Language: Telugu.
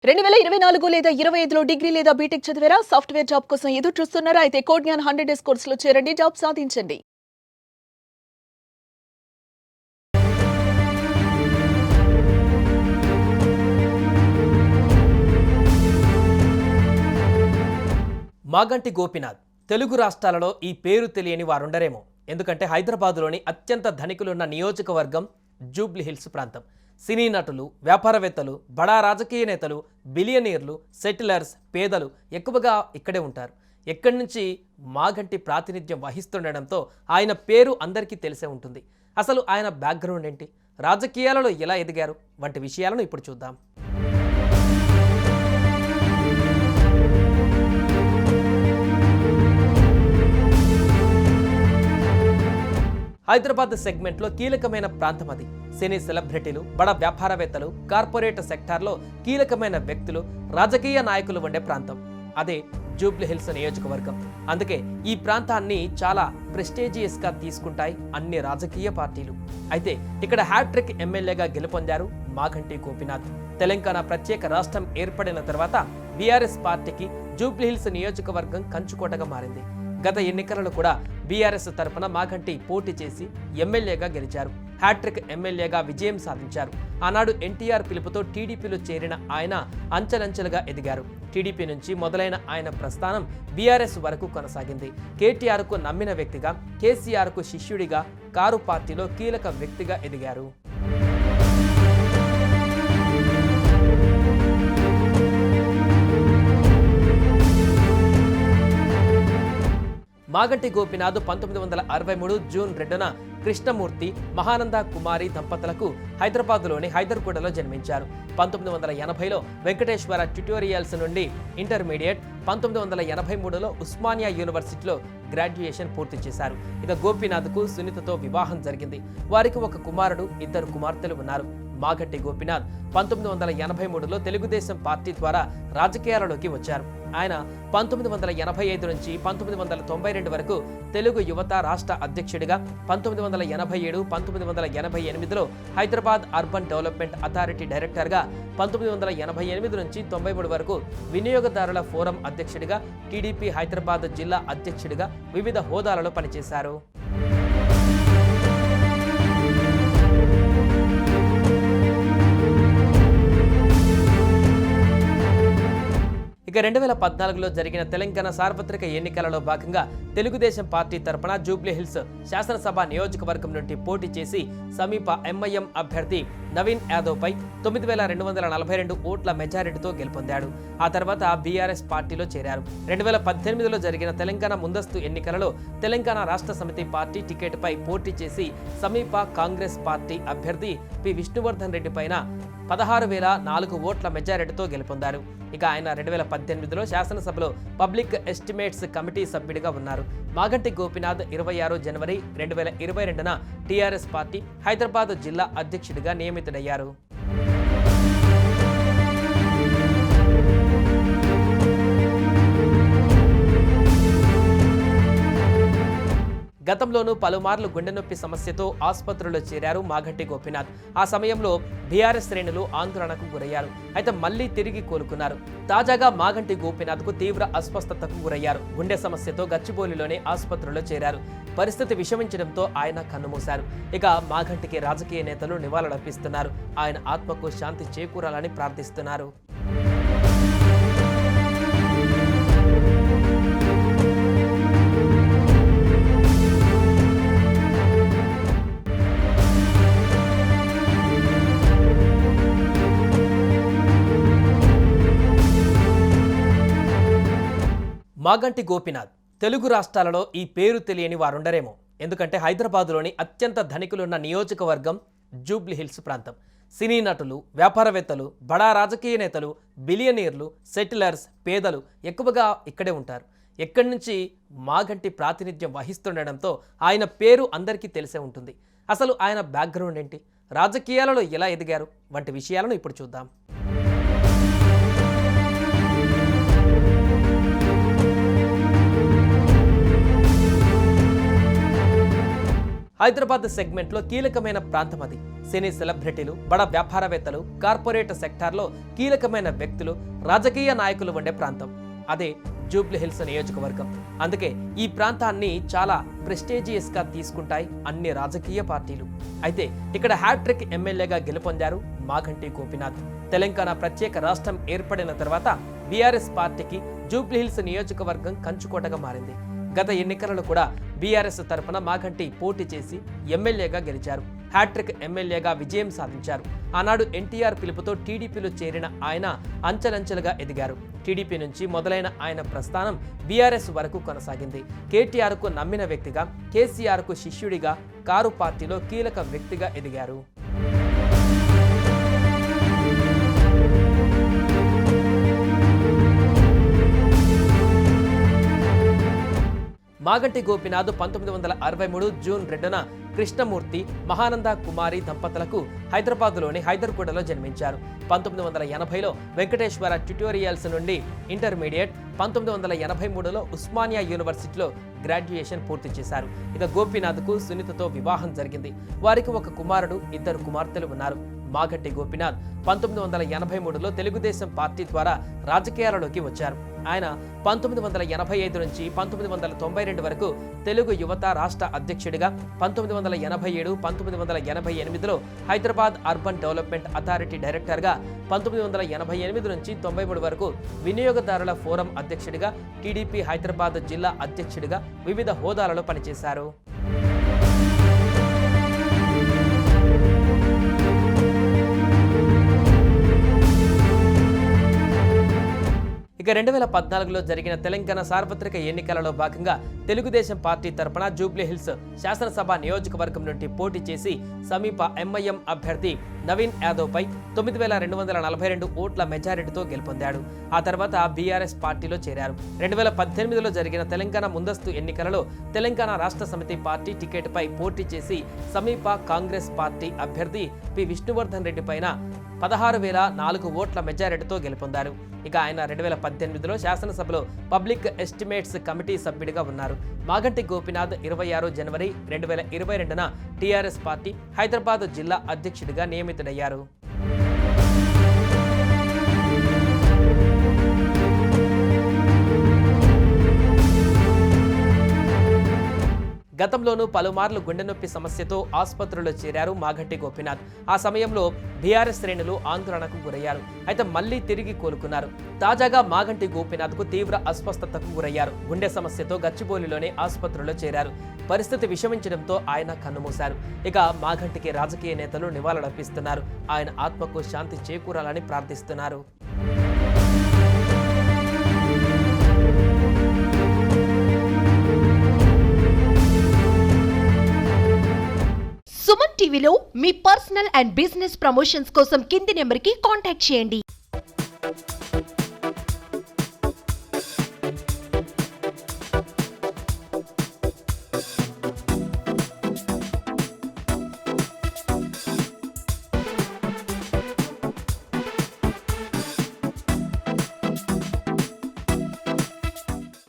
2024 లేదా 25లో డిగ్రీ లేదా బీటెక్ చదివారా? సాఫ్ట్‌వేర్ జాబ్ కోసం ఎదురు చూస్తున్నారా? అయితే కోడ్ జ్ఞాన్ 100 డేస్ కోర్సులో చేరండి. జాబ్ సాధించండి. మాగంటి గోపీనాథ్ తెలుగు రాష్ట్రాలలో ఈ పేరు తెలియని వారుండరేమో. ఎందుకంటే హైదరాబాదులోని అత్యంత ధనికులున్న నియోజకవర్గం జూబ్లీహిల్స్ ప్రాంతం. సినీ నటులు, వ్యాపారవేత్తలు, బడా రాజకీయ నేతలు, బిలియనీర్లు, సెటిలర్స్, పేదలు ఎక్కువగా ఇక్కడే ఉంటారు. ఎక్కడి నుంచి మాగంటి ప్రాతినిధ్యం వహిస్తుండడంతో ఆయన పేరు అందరికీ తెలిసే ఉంటుంది. అసలు ఆయన బ్యాక్గ్రౌండ్ ఏంటి, రాజకీయాలలో ఎలా ఎదిగారు వంటి విషయాలను ఇప్పుడు చూద్దాం. హైదరాబాద్ సెగ్మెంట్లో కీలకమైన ప్రాంతం అది. సినీ సెలబ్రిటీలు, బడా వ్యాపారవేత్తలు, కార్పొరేట్ సెక్టార్లో కీలకమైన వ్యక్తులు, రాజకీయ నాయకులు ఉండే ప్రాంతం అదే జూబ్లీహిల్స్ నియోజకవర్గం. అందుకే ఈ ప్రాంతాన్ని చాలా ప్రెస్టీజియస్గా తీసుకుంటాయి అన్ని రాజకీయ పార్టీలు. అయితే ఇక్కడ హ్యాట్రిక్ ఎమ్మెల్యేగా గెలుపొందారు మాగంటి గోపీనాథ్. తెలంగాణ ప్రత్యేక రాష్ట్రం ఏర్పడిన తర్వాత బీఆర్ఎస్ పార్టీకి జూబ్లీహిల్స్ నియోజకవర్గం కంచుకోటగా మారింది. గత ఎన్నికలలో కూడా బీఆర్ఎస్ తరఫున మాగంటి పోటీ చేసి ఎమ్మెల్యేగా గెలిచారు. హ్యాట్రిక్ ఎమ్మెల్యేగా విజయం సాధించారు. ఆనాడు ఎన్టీఆర్ పిలుపుతో టీడీపీలో చేరిన ఆయన అంచెలంచెలుగా ఎదిగారు. టీడీపీ నుంచి మొదలైన ఆయన ప్రస్థానం బీఆర్ఎస్ వరకు కొనసాగింది. కేటీఆర్కు నమ్మిన వ్యక్తిగా, కేసీఆర్కు శిష్యుడిగా, కారు పార్టీలో కీలక వ్యక్తిగా ఎదిగారు. మాగంటి గోపీనాథ్ 1963 జూన్ 2న కృష్ణమూర్తి, మహానంద కుమారి దంపతులకు హైదరాబాద్లోని హైదర్గూడలో జన్మించారు. 1980లో వెంకటేశ్వర ట్యుటోరియల్స్ నుండి ఇంటర్మీడియట్, 1983లో ఉస్మానియా యూనివర్సిటీలో గ్రాడ్యుయేషన్ పూర్తి చేశారు. ఇక గోపీనాథ్కు సునీతతో వివాహం జరిగింది. వారికి ఒక కుమారుడు, 2 కుమార్తెలు ఉన్నారు. మాగంటి గోపీనాథ్ 1983లో తెలుగుదేశం పార్టీ ద్వారా రాజకీయాలలోకి వచ్చారు. ఆయన 1985 నుంచి 1992 వరకు తెలుగు యువత రాష్ట్ర అధ్యక్షుడిగా, 1987, 1988లో హైదరాబాద్ అర్బన్ డెవలప్మెంట్ అథారిటీ డైరెక్టర్గా, 1988 నుంచి 93 వరకు వినియోగదారుల ఫోరం అధ్యక్షుడిగా, టీడీపీ హైదరాబాద్ జిల్లా అధ్యక్షుడిగా వివిధ హోదాలలో పనిచేశారు. ఇక 2014లో జరిగిన తెలంగాణ సార్వత్రిక ఎన్నికలలో భాగంగా తెలుగుదేశం పార్టీ తరపున జూబ్లీహిల్స్ శాసనసభ నియోజకవర్గం నుండి పోటీ చేసి సమీప ఎంఐఎం అభ్యర్థి నవీన్ యాదవ్పై 9242 ఓట్ల మెజారిటీతో గెలుపొందాడు. ఆ తర్వాత బీఆర్ఎస్ పార్టీలో చేరారు. 2018లో జరిగిన తెలంగాణ ముందస్తు ఎన్నికలలో తెలంగాణ రాష్ట్ర సమితి పార్టీ టికెట్పై పోటీ చేసి సమీప కాంగ్రెస్ పార్టీ అభ్యర్థి పి విష్ణువర్ధన్ రెడ్డి పైన 16,004 ఓట్ల మెజారిటీతో గెలుపొందారు. ఇక ఆయన 2018లో శాసనసభలో పబ్లిక్ ఎస్టిమేట్స్ కమిటీ సభ్యుడిగా ఉన్నారు. మాగంటి గోపీనాథ్ 26 జనవరి 2022న టీఆర్ఎస్ పార్టీ హైదరాబాద్ జిల్లా అధ్యక్షుడిగా నియమితుడయ్యారు. గతంలోనూ పలుమార్లు గుండె నొప్పి సమస్యతో ఆసుపత్రిలో చేరారు మాగంటి గోపీనాథ్. ఆ సమయంలో బీఆర్ఎస్ శ్రేణులు ఆందోళనకు గురయ్యారు. అయితే మళ్లీ తిరిగి కోలుకున్నారు. తాజాగా మాగంటి గోపీనాథ్కు తీవ్ర అస్వస్థతకు గురయ్యారు. గుండె సమస్యతో గచ్చిబౌలిలోనే ఆసుపత్రిలో చేరారు. పరిస్థితి విషమించడంతో ఆయన కన్నుమూశారు. ఇక మాగంటికి రాజకీయ నేతలు నివాళులర్పిస్తున్నారు. ఆయన ఆత్మకు శాంతి చేకూరాలని ప్రార్థిస్తున్నారు. మాగంటి గోపీనాథ్ తెలుగు రాష్ట్రాలలో ఈ పేరు తెలియని వారుండరేమో. ఎందుకంటే హైదరాబాదులోని అత్యంత ధనికులున్న నియోజకవర్గం జూబ్లీహిల్స్ ప్రాంతం. సినీ నటులు, వ్యాపారవేత్తలు, బడా రాజకీయ నేతలు, బిలియనీర్లు, సెటిలర్స్, పేదలు ఎక్కువగా ఇక్కడే ఉంటారు. ఎక్కడి నుంచి మాగంటి ప్రాతినిధ్యం వహిస్తుండడంతో ఆయన పేరు అందరికీ తెలిసే ఉంటుంది. అసలు ఆయన బ్యాక్గ్రౌండ్ ఏంటి, రాజకీయాలలో ఎలా ఎదిగారు వంటి విషయాలను ఇప్పుడు చూద్దాం. హైదరాబాద్ సెగ్మెంట్లో కీలకమైన ప్రాంతం అది. సినీ సెలబ్రిటీలు, బడా వ్యాపారవేత్తలు, కార్పొరేట్ సెక్టార్లో కీలకమైన వ్యక్తులు, రాజకీయ నాయకులు ఉండే ప్రాంతం. అదే జూబ్లీ హిల్స్ నియోజకవర్గం. అందుకే ఈ ప్రాంతాన్ని చాలా ప్రెస్టీజియస్ గా తీసుకుంటాయి అన్ని రాజకీయ పార్టీలు. అయితే ఇక్కడ హ్యాట్రిక్ ఎమ్మెల్యేగా గెలుపొందారు మాగంటి గోపీనాథ్. తెలంగాణ ప్రత్యేక రాష్ట్రం ఏర్పడిన తర్వాత బీఆర్ఎస్ పార్టీకి జూబ్లీ హిల్స్ నియోజకవర్గం కంచుకోటగా మారింది. గత ఎన్నికలలో కూడా బీఆర్ఎస్ తరఫున మాగంటి పోటీ చేసి ఎమ్మెల్యేగా గెలిచారు. హ్యాట్రిక్ ఎమ్మెల్యేగా విజయం సాధించారు. ఆనాడు ఎన్టీఆర్ పిలుపుతో టీడీపీలో చేరిన ఆయన అంచెలంచెలుగా ఎదిగారు. టీడీపీ నుంచి మొదలైన ఆయన ప్రస్థానం బీఆర్ఎస్ వరకు కొనసాగింది. కేటీఆర్కు నమ్మిన వ్యక్తిగా, కేసీఆర్కు శిష్యుడిగా, కారు పార్టీలో కీలక వ్యక్తిగా ఎదిగారు. మాగంటి గోపీనాథ్ 1963 జూన్ 2న కృష్ణమూర్తి, మహానంద కుమారి దంపతులకు హైదరాబాద్లోని హైదర్గూడలో జన్మించారు. 1980లో వెంకటేశ్వర ట్యుటోరియల్స్ నుండి ఇంటర్మీడియట్, 1983లో ఉస్మానియా యూనివర్సిటీలో గ్రాడ్యుయేషన్ పూర్తి చేశారు. ఇక గోపీనాథ్కు సునీతతో వివాహం జరిగింది. వారికి ఒక కుమారుడు, 2 కుమార్తెలు ఉన్నారు. మాగంటి గోపీనాథ్ 1983లో తెలుగుదేశం పార్టీ ద్వారా రాజకీయాలలోకి వచ్చారు. ఆయన 1985 నుంచి 1992 వరకు తెలుగు యువత రాష్ట్ర అధ్యక్షుడిగా, 1987, 1988లో హైదరాబాద్ అర్బన్ డెవలప్మెంట్ అథారిటీ డైరెక్టర్గా, 1988 నుంచి 93 వరకు వినియోగదారుల ఫోరం అధ్యక్షుడిగా, టీడీపీ హైదరాబాద్ జిల్లా అధ్యక్షుడిగా వివిధ హోదాలలో పనిచేశారు. ఇక 2014లో జరిగిన తెలంగాణ సార్వత్రిక ఎన్నికలలో భాగంగా తెలుగుదేశం పార్టీ తరపున జూబ్లీ హిల్స్ శాసనసభ నియోజకవర్గం నుండి పోటీ చేసి సమీప ఎంఐఎం అభ్యర్థి నవీన్ యాదవ్పై 9242 ఓట్ల మెజారిటీతో గెలుపొందాడు. ఆ తర్వాత బీఆర్ఎస్ పార్టీలో చేరారు. 2018లో జరిగిన తెలంగాణ ముందస్తు ఎన్నికలలో తెలంగాణ రాష్ట్ర సమితి పార్టీ టికెట్పై పోటీ చేసి సమీప కాంగ్రెస్ పార్టీ అభ్యర్థి పి విష్ణువర్ధన్ రెడ్డి పైన 16,004 ఓట్ల మెజారిటీతో గెలుపొందారు. ఇక ఆయన 2018లో శాసనసభలో పబ్లిక్ ఎస్టిమేట్స్ కమిటీ సభ్యుడిగా ఉన్నారు. మాగంటి గోపీనాథ్ 26 జనవరి 2022న టీఆర్ఎస్ పార్టీ హైదరాబాద్ జిల్లా అధ్యక్షుడిగా నియమితుడయ్యారు. గతంలోనూ పలుమార్లు గుండె నొప్పి సమస్యతో ఆసుపత్రిలో చేరారు మాగంటి గోపీనాథ్. ఆ సమయంలో బీఆర్ఎస్ శ్రేణులు ఆందోళనకు గురయ్యారు. అయితే మళ్లీ తిరిగి కోలుకున్నారు. తాజాగా మాగంటి గోపీనాథ్కు తీవ్ర అస్వస్థతకు గురయ్యారు. గుండె సమస్యతో గచ్చిబౌలిలోనే ఆసుపత్రిలో చేరారు. పరిస్థితి విషమించడంతో ఆయన కన్నుమూశారు. ఇక మాగంటికి రాజకీయ నేతలు నివాళులర్పిస్తున్నారు. ఆయన ఆత్మకు శాంతి చేకూరాలని ప్రార్థిస్తున్నారు. సుమన్ టీవీలో మీ పర్సనల్ అండ్ బిజినెస్ ప్రమోషన్స్ కోసం కింది నెంబర్కి కాంటాక్ట్ చేయండి.